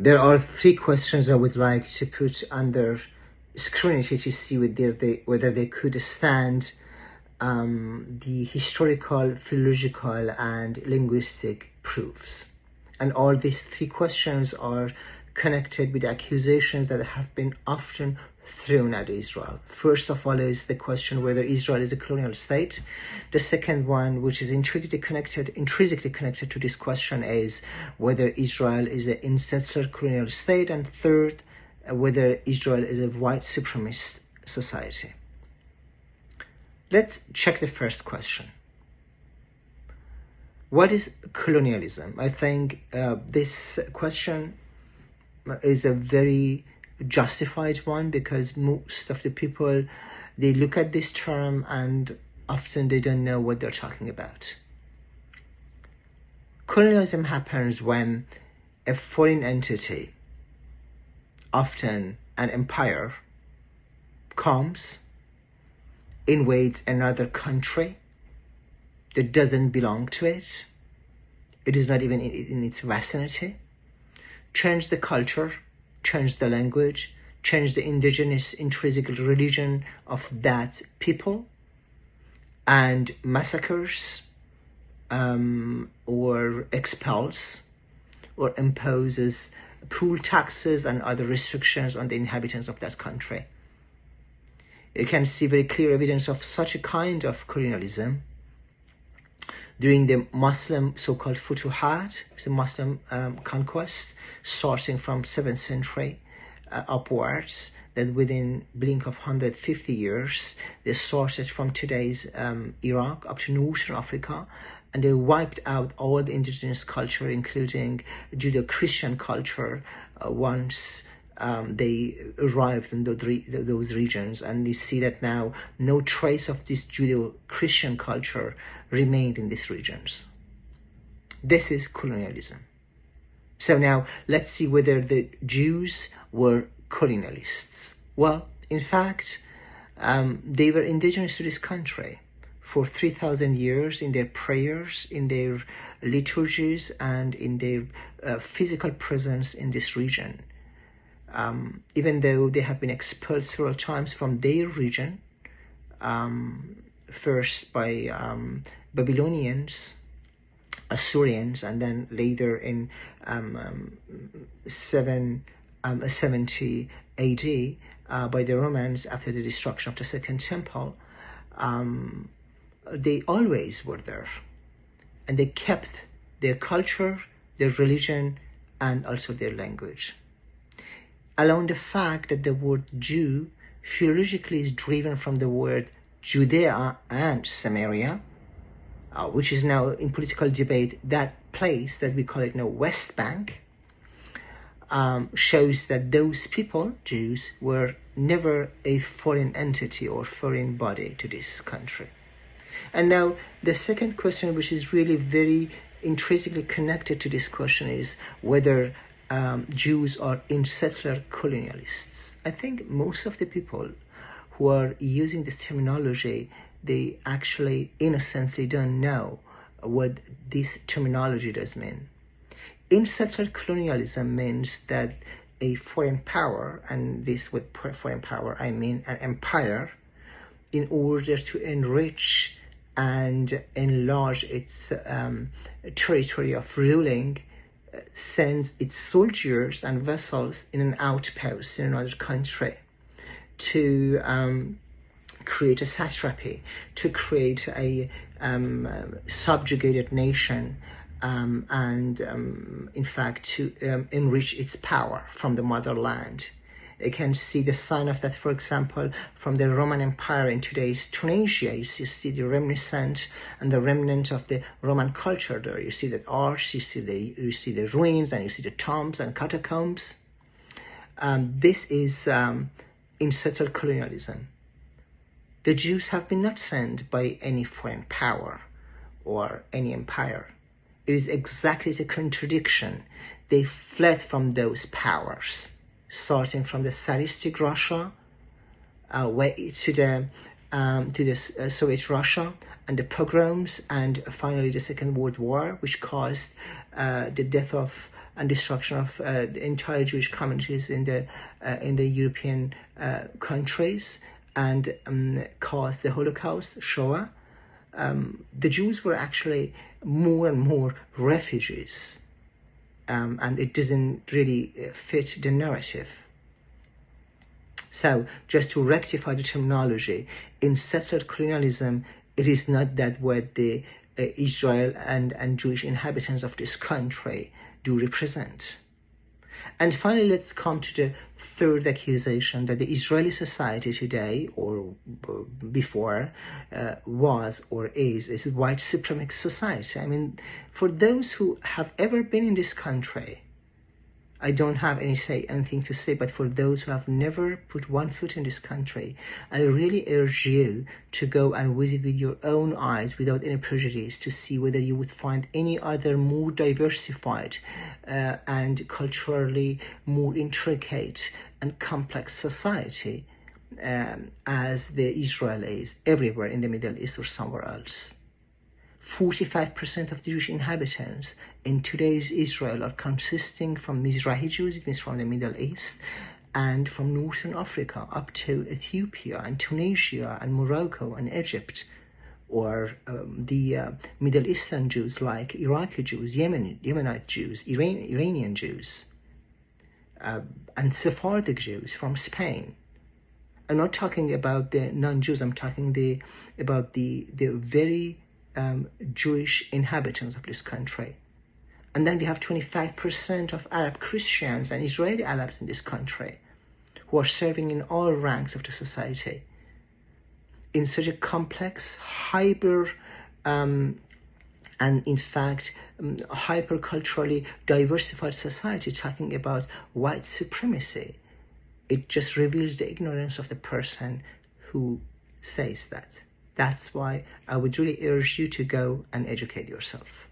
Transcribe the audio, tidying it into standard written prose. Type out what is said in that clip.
There are three questions I would like to put under scrutiny to see whether they could stand the historical, philological, and linguistic proofs. And all these three questions are connected with accusations that have been often thrown at Israel. First of all is the question whether Israel is a colonial state. The second one, which is intrinsically connected to this question, is whether Israel is an in-settler colonial state. And third, whether Israel is a white supremacist society. Let's check the first question. What is colonialism? I think this question is a very justified one, because most of the people, they look at this term and often they don't know what they're talking about. Colonialism happens when a foreign entity, often an empire, comes, invades another country that doesn't belong to it. It is not even in its vicinity. Change the culture, change the language, change the indigenous intrinsic religion of that people, and massacres or expels or imposes pool taxes and other restrictions on the inhabitants of that country. You can see very clear evidence of such a kind of colonialism during the Muslim so-called Futuhat, the Muslim conquest, starting from 7th century upwards, that within blink of 150 years, they started from today's Iraq up to Northern Africa, and they wiped out all the indigenous culture, including Judeo-Christian culture, once they arrived in those regions. And you see that now no trace of this Judeo-Christian culture remained in these regions. This is colonialism. So now let's see whether the Jews were colonialists. Well, in fact, they were indigenous to this country for 3,000 years in their prayers, in their liturgies, and in their physical presence in this region. Even though they have been expelled several times from their region, first by Babylonians, Assyrians, and then later in 770 AD by the Romans after the destruction of the Second Temple. They always were there, and they kept their culture, their religion, and also their language. Along the fact that the word Jew philologically is driven from the word Judea and Samaria, which is now in political debate that place that we call it now West Bank, shows that those people, Jews, were never a foreign entity or foreign body to this country. And now the second question, which is really very intrinsically connected to this question, is whether Jews are in-settler colonialists. I think most of the people who are using this terminology, they actually innocently don't know what this terminology does mean. In-settler colonialism means that a foreign power, and this with foreign power I mean an empire, in order to enrich and enlarge its territory of ruling, sends its soldiers and vessels in an outpost in another country to create a satrapy, to create a subjugated nation, and in fact to enrich its power from the motherland. You can see the sign of that, for example, from the Roman Empire in today's Tunisia. You see the reminiscent and the remnant of the Roman culture there. You see the arch, you see the ruins, and you see the tombs and catacombs. This is in-settler colonialism. The Jews have been not sent by any foreign power or any empire. It is exactly the contradiction. They fled from those powers, starting from the Tsaristic Russia to the Soviet Russia and the pogroms, and finally the Second World War, which caused the death of and destruction of the entire Jewish communities in the European countries, and caused the Holocaust, Shoah. The Jews were actually more and more refugees, and it doesn't really fit the narrative. So, just to rectify the terminology, in settled colonialism, it is not that what the Israel and Jewish inhabitants of this country do represent. And finally, let's come to the third accusation, that the Israeli society today, or before, was or is a white supremacist society. I mean, for those who have ever been in this country, I don't have anything to say, but for those who have never put one foot in this country, I really urge you to go and visit with your own eyes, without any prejudice, to see whether you would find any other more diversified and culturally more intricate and complex society as the Israelis everywhere in the Middle East or somewhere else. 45% of the Jewish inhabitants in today's Israel are consisting from Mizrahi Jews, it means from the Middle East, and from Northern Africa up to Ethiopia and Tunisia and Morocco and Egypt, or the Middle Eastern Jews like Iraqi Jews, Yemenite Jews, Iranian Jews, and Sephardic Jews from Spain. I'm not talking about the non-Jews, I'm talking about the very Jewish inhabitants of this country. And then we have 25% of Arab Christians and Israeli Arabs in this country, who are serving in all ranks of the society. In such a complex, hyper, and in fact, hyper-culturally diversified society, talking about white supremacy, it just reveals the ignorance of the person who says that. That's why I would really urge you to go and educate yourself.